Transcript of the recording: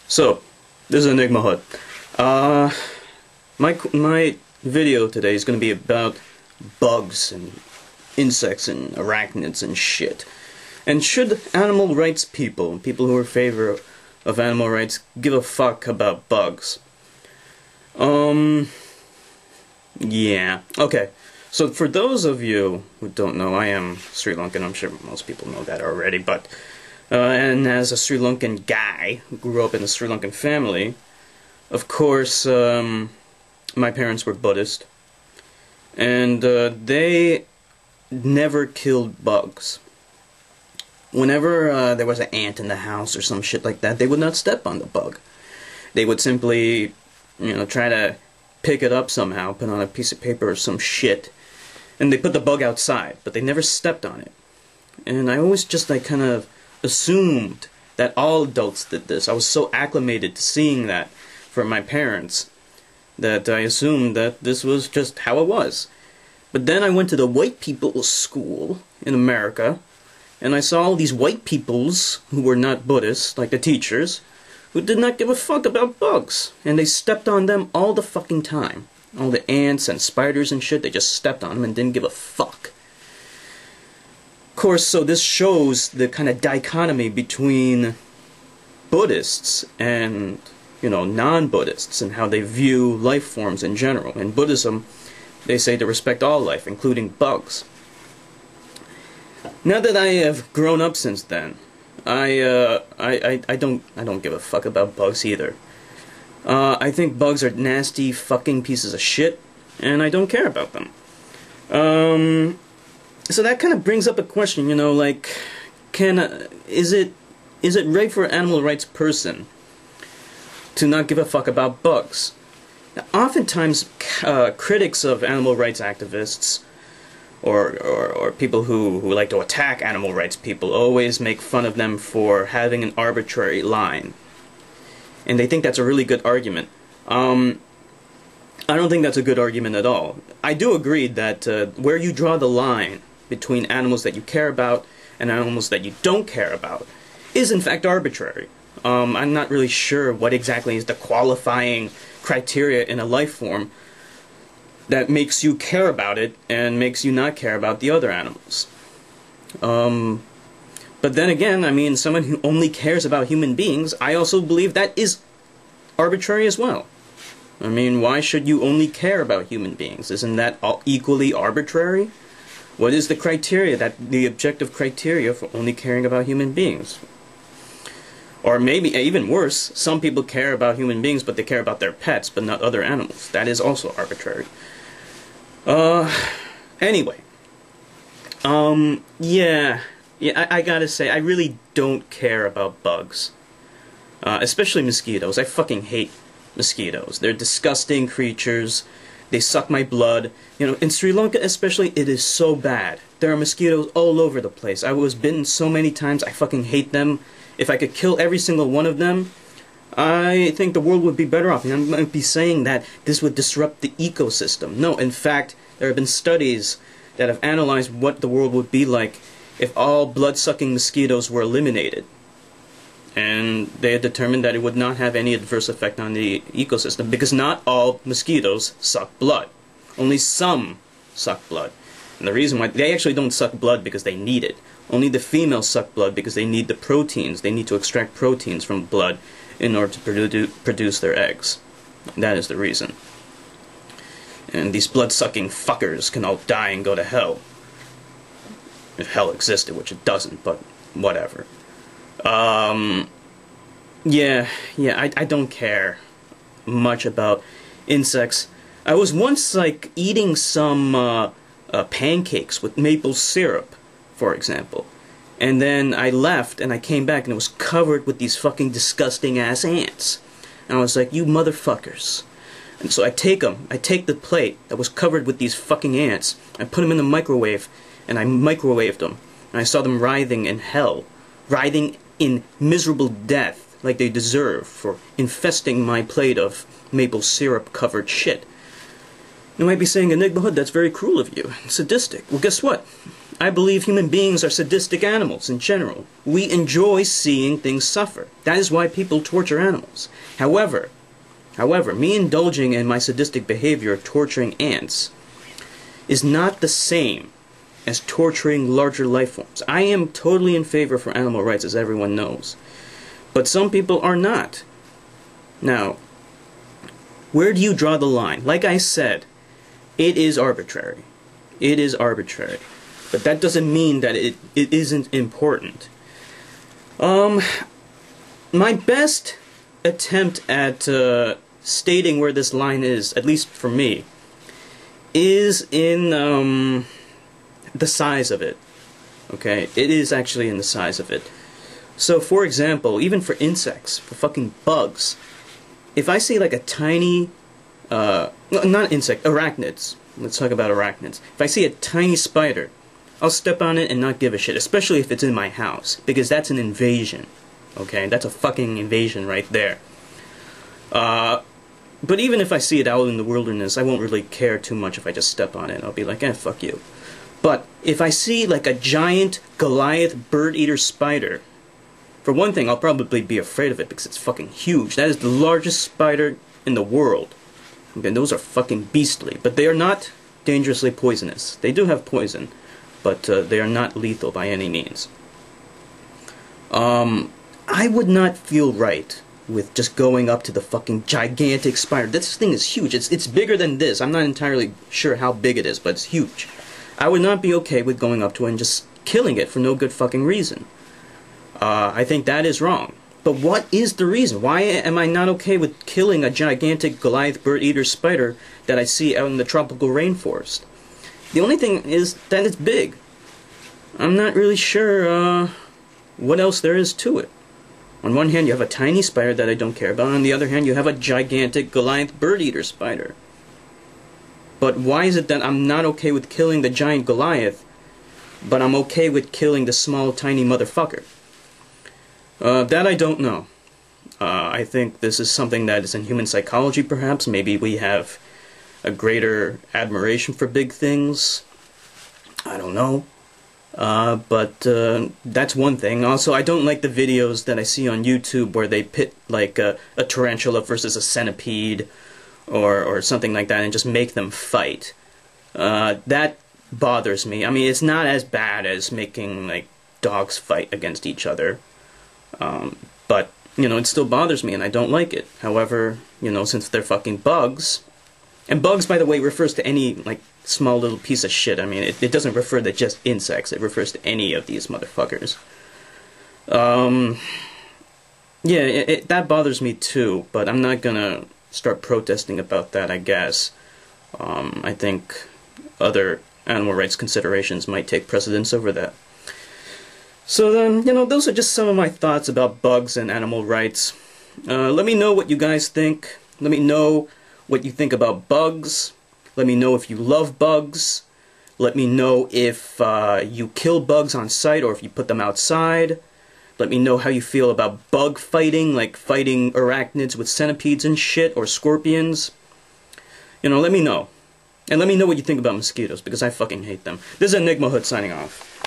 So, this is Enigma Hood. My video today is going to be about bugs and insects and arachnids and shit. And should animal rights people who are in favor of animal rights, give a fuck about bugs? Yeah. Okay. So for those of you who don't know, I am Sri Lankan. I'm sure most people know that already, but and as a Sri Lankan guy who grew up in a Sri Lankan family, of course, my parents were Buddhist, and they never killed bugs. Whenever there was an ant in the house or some shit like that, they would not step on the bug. They would simply, try to pick it up somehow, put on a piece of paper or some shit, and they put the bug outside, but they never stepped on it. And I always just, kind of assumed that all adults did this. I was so acclimated to seeing that from my parents that I assumed that this was just how it was. But then I went to the white people's school in America, and I saw all these white peoples who were not Buddhists, like the teachers, who did not give a fuck about bugs. And they stepped on them all the fucking time. All the ants and spiders and shit, they just stepped on them and didn't give a fuck. Of course, so this shows the kind of dichotomy between Buddhists and, non-Buddhists and how they view life forms in general. In Buddhism, they say to respect all life, including bugs. Now that I have grown up since then, I don't give a fuck about bugs either. I think bugs are nasty fucking pieces of shit, and I don't care about them. So that kind of brings up a question, is it right for an animal rights person to not give a fuck about bugs? Now, oftentimes, critics of animal rights activists or people who like to attack animal rights people always make fun of them for having an arbitrary line. And they think that's a really good argument. I don't think that's a good argument at all. I do agree that where you draw the line between animals that you care about and animals that you don't care about is in fact arbitrary. I'm not really sure what exactly is the qualifying criteria in a life form that makes you care about it and makes you not care about the other animals. But then again, someone who only cares about human beings, I also believe that is arbitrary as well. Why should you only care about human beings? Isn't that equally arbitrary? What is the criteria, the objective criteria for only caring about human beings? Or maybe, even worse, some people care about human beings, but they care about their pets, but not other animals. That is also arbitrary. Anyway. Yeah, I gotta say, I really don't care about bugs. Especially mosquitoes. I fucking hate mosquitoes. They're disgusting creatures. They suck my blood. In Sri Lanka especially, it is so bad. There are mosquitoes all over the place. I was bitten so many times, I fucking hate them. If I could kill every single one of them, I think the world would be better off. I'm going to be saying that this would disrupt the ecosystem. No, in fact, there have been studies that have analyzed what the world would be like if all blood-sucking mosquitoes were eliminated. And they had determined that it would not have any adverse effect on the ecosystem, because not all mosquitoes suck blood. Only some suck blood. And the reason why, they actually don't suck blood because they need it. Only the females suck blood because they need the proteins. They need to extract proteins from blood in order to produce their eggs. That is the reason. And these blood-sucking fuckers can all die and go to hell. If hell existed, which it doesn't, but whatever. Yeah, I don't care much about insects. I was once, eating some pancakes with maple syrup, for example. And then I left, and I came back, and it was covered with these fucking disgusting-ass ants. And I was like, you motherfuckers. And so I take the plate that was covered with these fucking ants, I put them in the microwave, and I microwaved them. And I saw them writhing in hell, writhing in miserable death, like they deserve for infesting my plate of maple syrup-covered shit. You might be saying, Enigma Hood, that's very cruel of you, sadistic. Well, guess what? I believe human beings are sadistic animals in general. We enjoy seeing things suffer. That is why people torture animals. However, me indulging in my sadistic behavior of torturing ants is not the same as torturing larger life forms. I am totally in favor for animal rights, as everyone knows. But some people are not. Now, where do you draw the line? Like I said, it is arbitrary. It is arbitrary. But that doesn't mean that it isn't important. My best attempt at stating where this line is, at least for me, is in the size of it. Okay? It is actually in the size of it. So, for example, even for insects, for fucking bugs, if I see like a tiny, not insect, arachnids. Let's talk about arachnids. If I see a tiny spider, I'll step on it and not give a shit, especially if it's in my house, because that's an invasion. Okay, that's a fucking invasion right there. But even if I see it out in the wilderness, I won't really care too much if I just step on it. I'll be like, eh, fuck you. But if I see like a giant Goliath bird-eater spider, for one thing, I'll probably be afraid of it because it's fucking huge. That is the largest spider in the world. Okay, those are fucking beastly, but they are not dangerously poisonous. They do have poison, but they are not lethal by any means. I would not feel right with just going up to the fucking gigantic spider. This thing is huge. It's bigger than this. I'm not entirely sure how big it is, but it's huge. I would not be okay with going up to it and just killing it for no good fucking reason. I think that is wrong. But what is the reason? Why am I not okay with killing a gigantic Goliath bird-eater spider that I see out in the tropical rainforest? The only thing is that it's big. I'm not really sure what else there is to it. On one hand, you have a tiny spider that I don't care about. On the other hand, you have a gigantic Goliath bird-eater spider. But why is it that I'm not okay with killing the giant Goliath, but I'm okay with killing the small, tiny motherfucker? That I don't know. I think this is something that is in human psychology, perhaps. Maybe we have a greater admiration for big things. I don't know. But that's one thing. Also, I don't like the videos that I see on YouTube where they pit like a tarantula versus a centipede or something like that and just make them fight. That bothers me. I mean, it's not as bad as making like dogs fight against each other. But, you know, it still bothers me and I don't like it. However, you know, since they're fucking bugs, and bugs, by the way, refers to any, like, small little piece of shit. I mean, it doesn't refer to just insects. It refers to any of these motherfuckers. Yeah, that bothers me too, but I'm not gonna start protesting about that, I guess. I think other animal rights considerations might take precedence over that. So then, you know, those are just some of my thoughts about bugs and animal rights. Let me know what you guys think. Let me know what you think about bugs. Let me know if you love bugs. Let me know if you kill bugs on sight or if you put them outside. Let me know how you feel about bug fighting, like fighting arachnids with centipedes and shit, or scorpions. You know, let me know. And let me know what you think about mosquitoes, because I fucking hate them. This is Enigma Hood signing off.